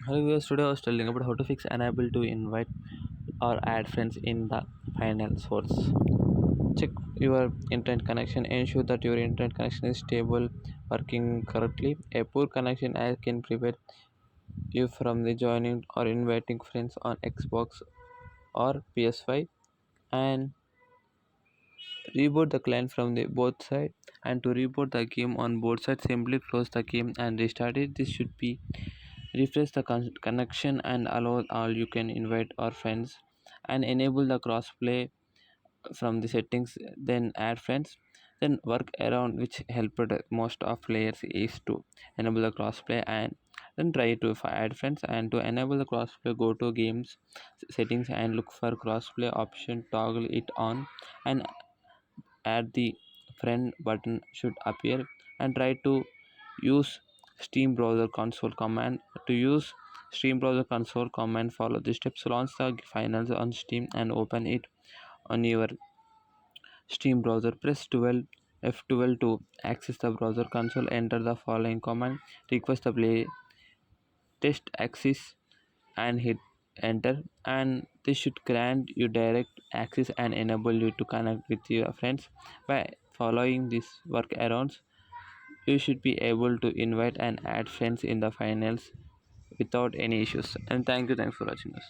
Hello viewers, today I was telling about how to fix unable to invite or add friends in the final source. Check your internet connection. Ensure that your internet connection is stable, working correctly. A poor connection can prevent you from the joining or inviting friends on Xbox or PS5. And reboot the client from the both side. And to reboot the game on both sides, simply close the game and restart it. This should be refresh the connection and allow all you can invite our friends, and enable the crossplay from the settings, then add friends, then work around which helped most of players is to enable the crossplay and then try to add friends. And to enable the crossplay, go to games settings and look for crossplay option, toggle it on, and add the friend button should appear, and try to use Steam browser console command. To use Steam browser console command, follow the steps. Launch the finals on Steam and open it on your Steam browser. Press 12 F12 to access the browser console. Enter the following command: request the play test access and hit enter, and this should grant you direct access and enable you to connect with your friends. By following these workarounds, you should be able to invite and add friends in the finals without any issues. And thanks for watching us.